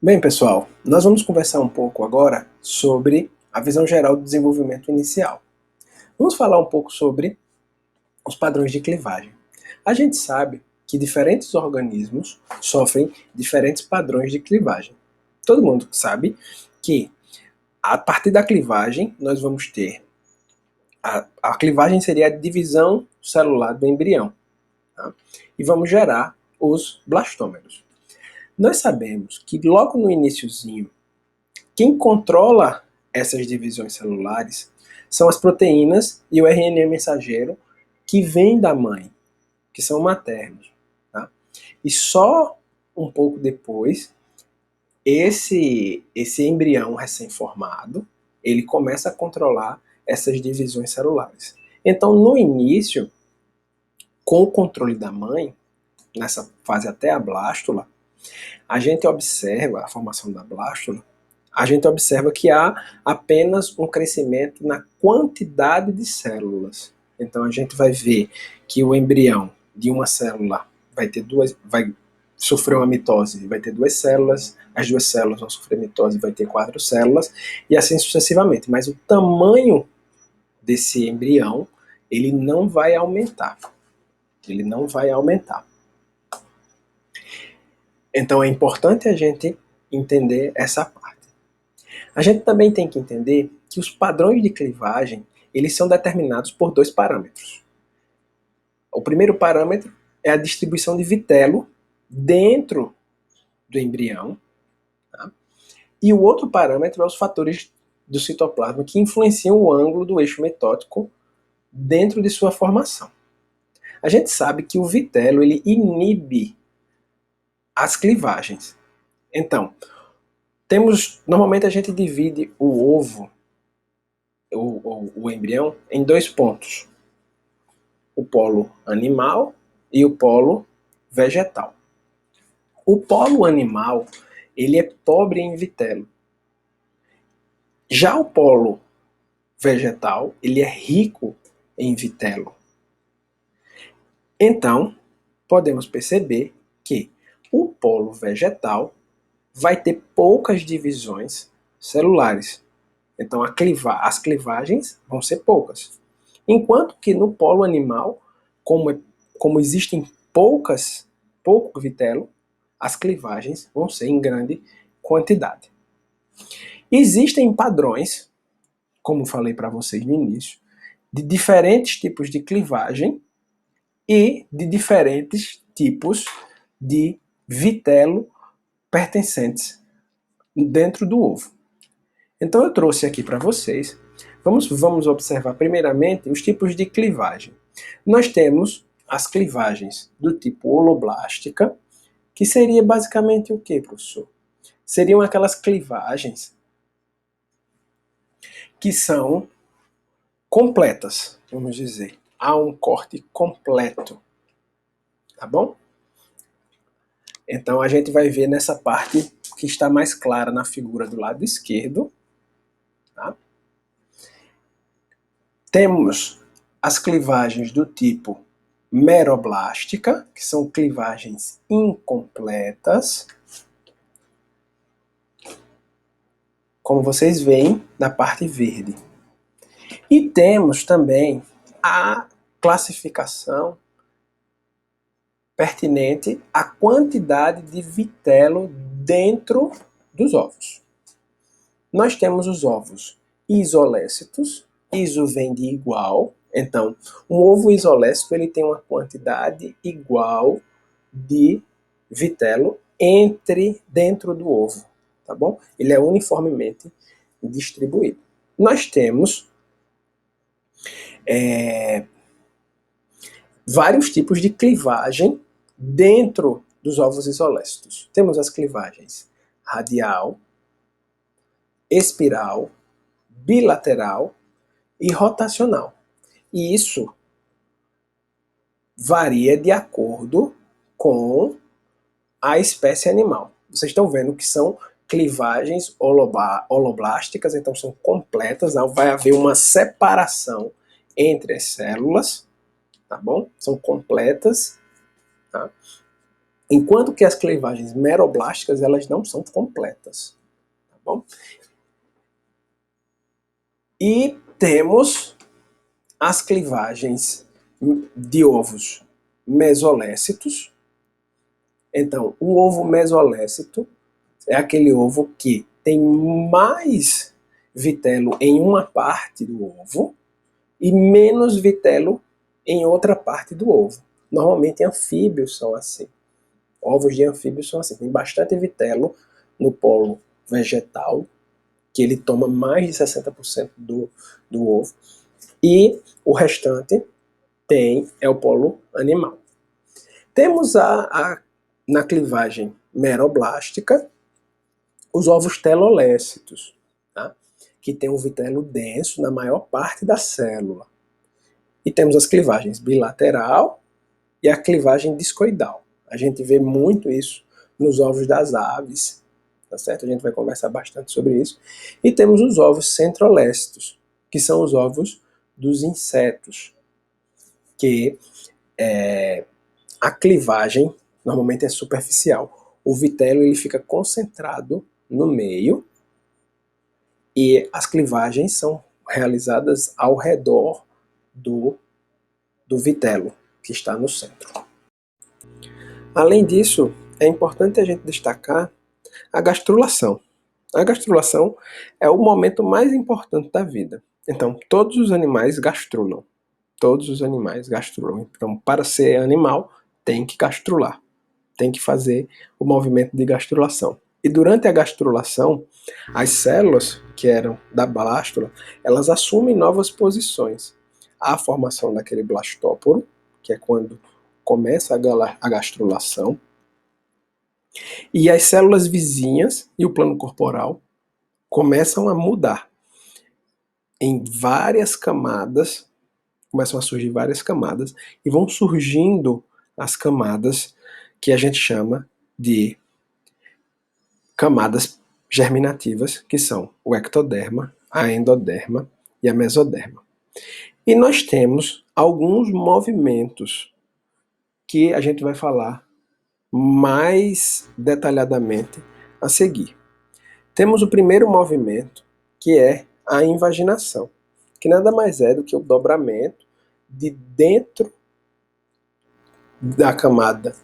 Bem, pessoal, nós vamos conversar um pouco agora sobre a visão geral do desenvolvimento inicial. Vamos falar um pouco sobre os padrões de clivagem. A gente sabe que diferentes organismos sofrem diferentes padrões de clivagem. Todo mundo sabe que a partir da clivagem nós vamos ter a clivagem seria a divisão celular do embrião, tá? E vamos gerar os blastômeros. Nós sabemos que logo no iniciozinho, quem controla essas divisões celulares são as proteínas e o RNA mensageiro que vem da mãe, que são maternos. Tá? E só um pouco depois, esse embrião recém-formado, ele começa a controlar essas divisões celulares. Então, no início, com o controle da mãe, nessa fase até a blástula, a gente observa a formação da blástula, a gente observa que há apenas um crescimento na quantidade de células. Então a gente vai ver que o embrião de uma célula vai sofrer uma mitose, vai ter duas células, as duas células vão sofrer mitose, vai ter 4 células, e assim sucessivamente. Mas o tamanho desse embrião, ele não vai aumentar. Ele não vai aumentar. Então é importante a gente entender essa parte. A gente também tem que entender que os padrões de clivagem, eles são determinados por 2 parâmetros. O primeiro parâmetro é a distribuição de vitelo dentro do embrião, tá? E o outro parâmetro é os fatores do citoplasma que influenciam o ângulo do eixo mitótico dentro de sua formação. A gente sabe que o vitelo ele inibe as clivagens. Então, normalmente a gente divide o ovo, o embrião, em 2 pontos. O polo animal e o polo vegetal. O polo animal, ele é pobre em vitelo. Já o polo vegetal, ele é rico em vitelo. Então, podemos perceber que o polo vegetal vai ter poucas divisões celulares. Então, as clivagens vão ser poucas. Enquanto que no polo animal, como existem pouco vitelo, as clivagens vão ser em grande quantidade. Existem padrões, como falei para vocês no início, de diferentes tipos de clivagem e de diferentes tipos de vitelo pertencentes dentro do ovo. Então eu trouxe aqui para vocês, vamos observar primeiramente os tipos de clivagem. Nós temos as clivagens do tipo holoblástica, que seria basicamente o que, professor? Seriam aquelas clivagens que são completas, vamos dizer. Há um corte completo, tá bom? Então a gente vai ver nessa parte que está mais clara na figura do lado esquerdo. Tá? Temos as clivagens do tipo meroblástica, que são clivagens incompletas. Como vocês veem na parte verde. E temos também a classificação pertinente à quantidade de vitelo dentro dos ovos. Nós temos os ovos isolécitos, iso vem de igual, então um ovo isolécito ele tem uma quantidade igual de vitelo dentro do ovo, tá bom? Ele é uniformemente distribuído. Nós temos vários tipos de clivagem dentro dos ovos isolécitos. Temos as clivagens radial, espiral, bilateral e rotacional. E isso varia de acordo com a espécie animal. Vocês estão vendo que são clivagens holoblásticas, então são completas, não vai haver uma separação entre as células, tá bom? São completas, tá? enquanto que as clivagens meroblásticas elas não são completas. Tá bom? E temos as clivagens de ovos mesolécitos. Então, o ovo mesolécito é aquele ovo que tem mais vitelo em uma parte do ovo e menos vitelo em outra parte do ovo. Normalmente anfíbios são assim. Ovos de anfíbios são assim. Tem bastante vitelo no polo vegetal, que ele toma mais de 60% do ovo, e o restante é o polo animal. Temos na clivagem meroblástica os ovos telolécitos, tá? Que tem um vitelo denso na maior parte da célula. E temos as clivagens bilateral e a clivagem discoidal. A gente vê muito isso nos ovos das aves, tá certo? A gente vai conversar bastante sobre isso. E temos os ovos centrolécitos, que são os ovos dos insetos, que a clivagem normalmente é superficial. O vitelo ele fica concentrado no meio e as clivagens são realizadas ao redor do vitelo, que está no centro. Além disso, é importante a gente destacar a gastrulação. A gastrulação é o momento mais importante da vida. Então, todos os animais gastrulam. Todos os animais gastrulam. Então, para ser animal, tem que gastrular. Tem que fazer o movimento de gastrulação. E durante a gastrulação, as células que eram da blástula, elas assumem novas posições. Há a formação daquele blastóporo, que é quando começa a gastrulação, e as células vizinhas e o plano corporal começam a mudar em várias camadas, começam a surgir várias camadas, e vão surgindo as camadas que a gente chama de camadas germinativas, que são o ectoderma, a endoderma e a mesoderma. E nós temos alguns movimentos que a gente vai falar mais detalhadamente a seguir. Temos o primeiro movimento, que é a invaginação, que nada mais é do que o dobramento de dentro da camada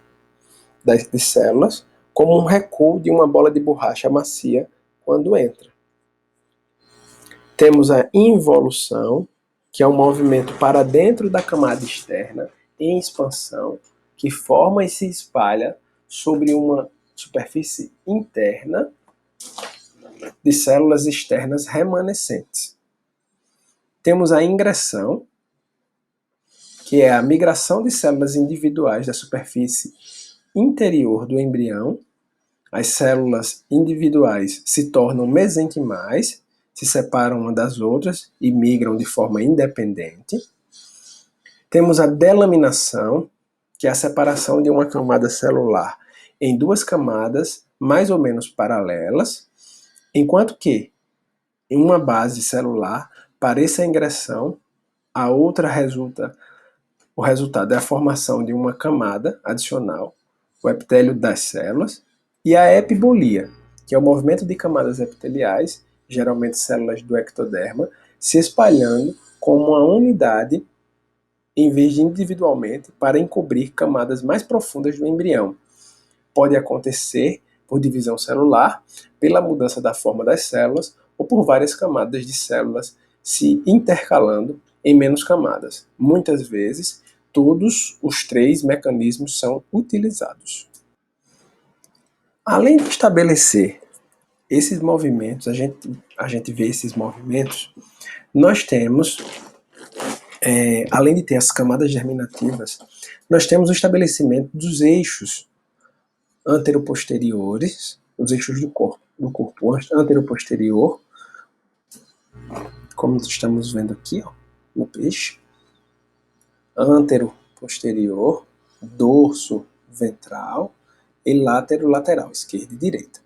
de células, como um recuo de uma bola de borracha macia quando entra. Temos a involução, que é um movimento para dentro da camada externa, em expansão, que forma e se espalha sobre uma superfície interna de células externas remanescentes. Temos a ingressão, que é a migração de células individuais da superfície interior do embrião. As células individuais se tornam mesenquimais, se separam umas das outras e migram de forma independente. Temos a delaminação, que é a separação de uma camada celular em duas camadas mais ou menos paralelas, enquanto que em uma base celular pareça a ingressão, a outra o resultado é a formação de uma camada adicional, o epitélio das células, e a epibolia, que é o movimento de camadas epiteliais, geralmente células do ectoderma, se espalhando como uma unidade em vez de individualmente para encobrir camadas mais profundas do embrião. Pode acontecer por divisão celular, pela mudança da forma das células ou por várias camadas de células se intercalando em menos camadas. Muitas vezes, todos os três mecanismos são utilizados. Além de estabelecer esses movimentos, a gente vê esses movimentos, nós temos, além de ter as camadas germinativas, nós temos o estabelecimento dos eixos anteroposteriores, os eixos do corpo anteroposterior, como estamos vendo aqui, ó, no peixe, anteroposterior, dorso ventral e látero-lateral, esquerda e direita.